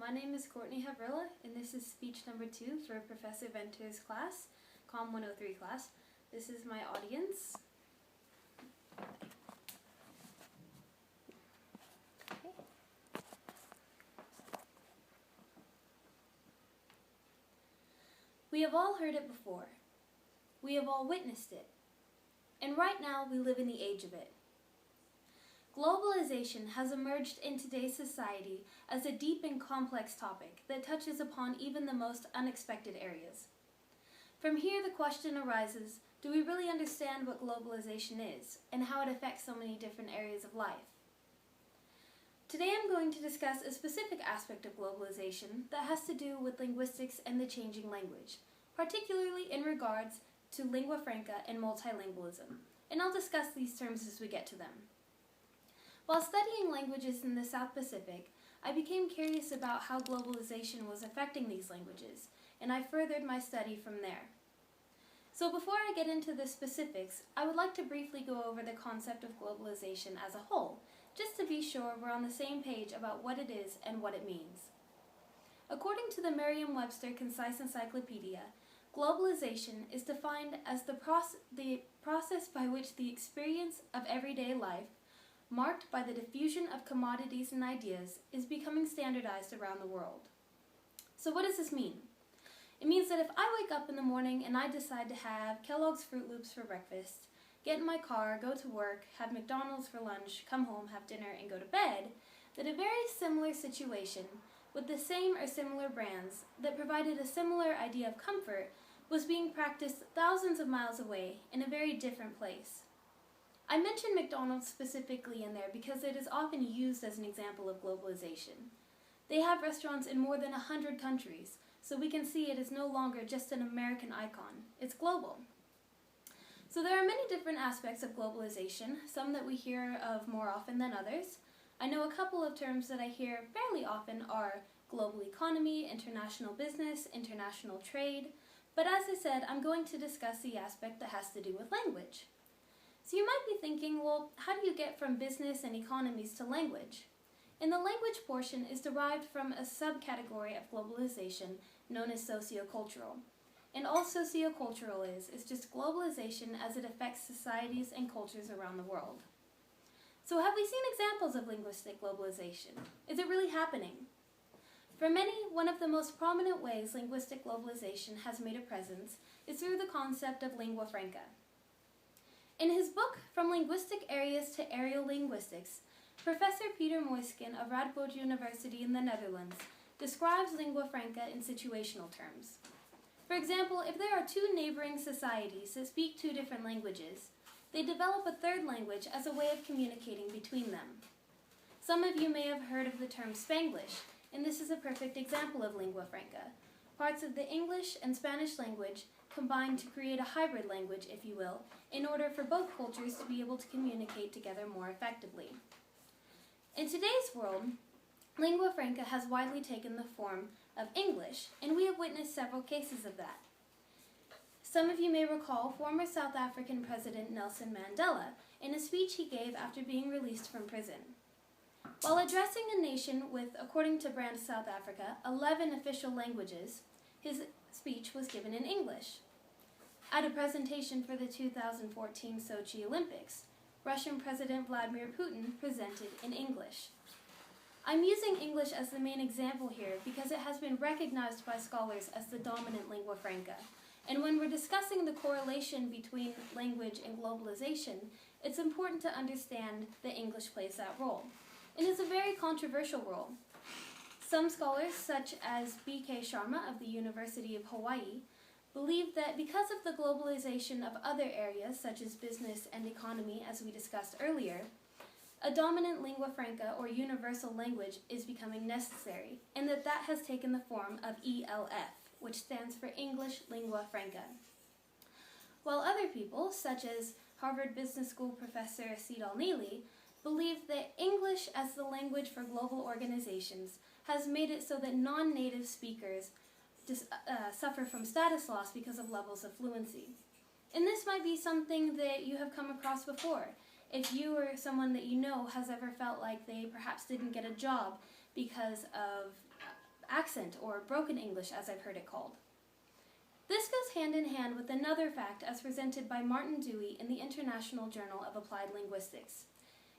my name is Courtney Havrilla, and this is speech number 2 for Professor Venter's class, COM 103 class. This is my audience. Okay. We have all heard it before. We have all witnessed it. And right now we live in the age of it. Globalization has emerged in today's society as a deep and complex topic that touches upon even the most unexpected areas. From here, the question arises, do we really understand what globalization is and how it affects so many different areas of life? Today I'm going to discuss a specific aspect of globalization that has to do with linguistics and the changing language, particularly in regards to lingua franca and multilingualism, and I'll discuss these terms as we get to them. While studying languages in the South Pacific, I became curious about how globalization was affecting these languages, and I furthered my study from there. So before I get into the specifics, I would like to briefly go over the concept of globalization as a whole, just to be sure we're on the same page about what it is and what it means. According to the Merriam-Webster Concise Encyclopedia, globalization is defined as the process by which the experience of everyday life, marked by the diffusion of commodities and ideas, is becoming standardized around the world. So what does this mean? It means that if I wake up in the morning and I decide to have Kellogg's Fruit Loops for breakfast, get in my car, go to work, have McDonald's for lunch, come home, have dinner, and go to bed, that a very similar situation with the same or similar brands that provided a similar idea of comfort was being practiced thousands of miles away in a very different place. I mention McDonald's specifically in there because it is often used as an example of globalization. They have restaurants in more than 100 countries, so we can see it is no longer just an American icon. It's global. So there are many different aspects of globalization, some that we hear of more often than others. I know a couple of terms that I hear fairly often are global economy, international business, international trade, but as I said, I'm going to discuss the aspect that has to do with language. So you might be thinking, well, how do you get from business and economies to language? And the language portion is derived from a subcategory of globalization known as sociocultural. And all sociocultural is just globalization as it affects societies and cultures around the world. So have we seen examples of linguistic globalization? Is it really happening? For many, one of the most prominent ways linguistic globalization has made a presence is through the concept of lingua franca. In his book, From Linguistic Areas to Aerial Linguistics, Professor Peter Muysken of Radboud University in the Netherlands describes lingua franca in situational terms. For example, if there are two neighboring societies that speak two different languages, they develop a third language as a way of communicating between them. Some of you may have heard of the term Spanglish, and this is a perfect example of lingua franca. Parts of the English and Spanish language combine to create a hybrid language, if you will, in order for both cultures to be able to communicate together more effectively. In today's world, lingua franca has widely taken the form of English, and we have witnessed several cases of that. Some of you may recall former South African President Nelson Mandela in a speech he gave after being released from prison. While addressing a nation with, according to Brand South Africa, 11 official languages, his speech was given in English. At a presentation for the 2014 Sochi Olympics, Russian President Vladimir Putin presented in English. I'm using English as the main example here because it has been recognized by scholars as the dominant lingua franca. And when we're discussing the correlation between language and globalization, it's important to understand that English plays that role. And it's a very controversial role. Some scholars, such as B.K. Sharma of the University of Hawaii, believe that because of the globalization of other areas, such as business and economy, as we discussed earlier, a dominant lingua franca or universal language is becoming necessary, and that has taken the form of ELF, which stands for English Lingua Franca. While other people, such as Harvard Business School professor Seedal Neely, believe that English as the language for global organizations has made it so that non-native speakers suffer from status loss because of levels of fluency. And this might be something that you have come across before. If you or someone that you know has ever felt like they perhaps didn't get a job because of accent, or broken English as I've heard it called. This goes hand in hand with another fact as presented by Martin Dewey in the International Journal of Applied Linguistics.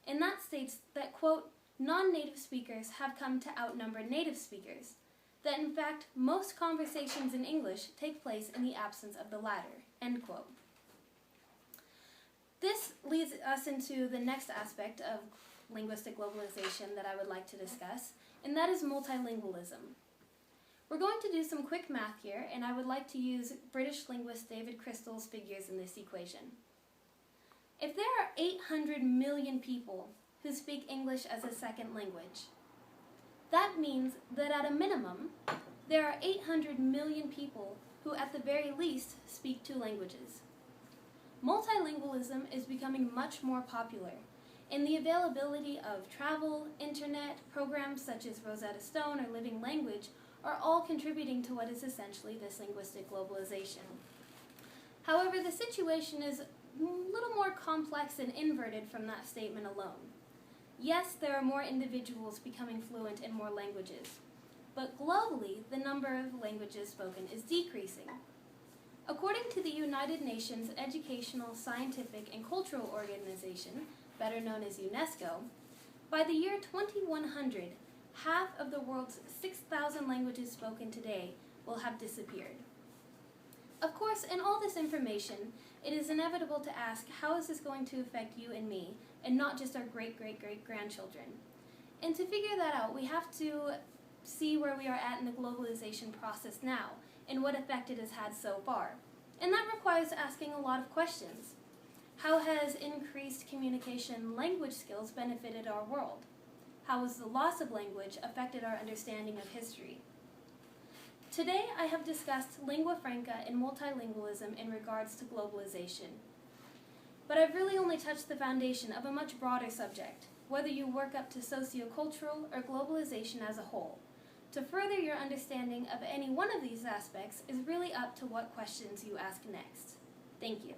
And that states that, quote, non-native speakers have come to outnumber native speakers, that in fact most conversations in English take place in the absence of the latter, end quote. This leads us into the next aspect of linguistic globalization that I would like to discuss, and that is multilingualism. We're going to do some quick math here, and I would like to use British linguist David Crystal's figures in this equation. If there are 800 million people who speak English as a second language, that means that at a minimum, there are 800 million people who at the very least speak 2 languages. Multilingualism is becoming much more popular, and the availability of travel, internet, programs such as Rosetta Stone or Living Language are all contributing to what is essentially this linguistic globalization. However, the situation is a little more complex and inverted from that statement alone. Yes, there are more individuals becoming fluent in more languages, but globally, the number of languages spoken is decreasing. According to the United Nations Educational, Scientific, and Cultural Organization, better known as UNESCO, by the year 2100, half of the world's 6,000 languages spoken today will have disappeared. Of course, in all this information, it is inevitable to ask, how is this going to affect you and me, and not just our great-great-great-grandchildren? And to figure that out, we have to see where we are at in the globalization process now, and what effect it has had so far. And that requires asking a lot of questions. How has increased communication language skills benefited our world? How has the loss of language affected our understanding of history? Today, I have discussed lingua franca and multilingualism in regards to globalization. But I've really only touched the foundation of a much broader subject, whether you work up to sociocultural or globalization as a whole. To further your understanding of any one of these aspects is really up to what questions you ask next. Thank you.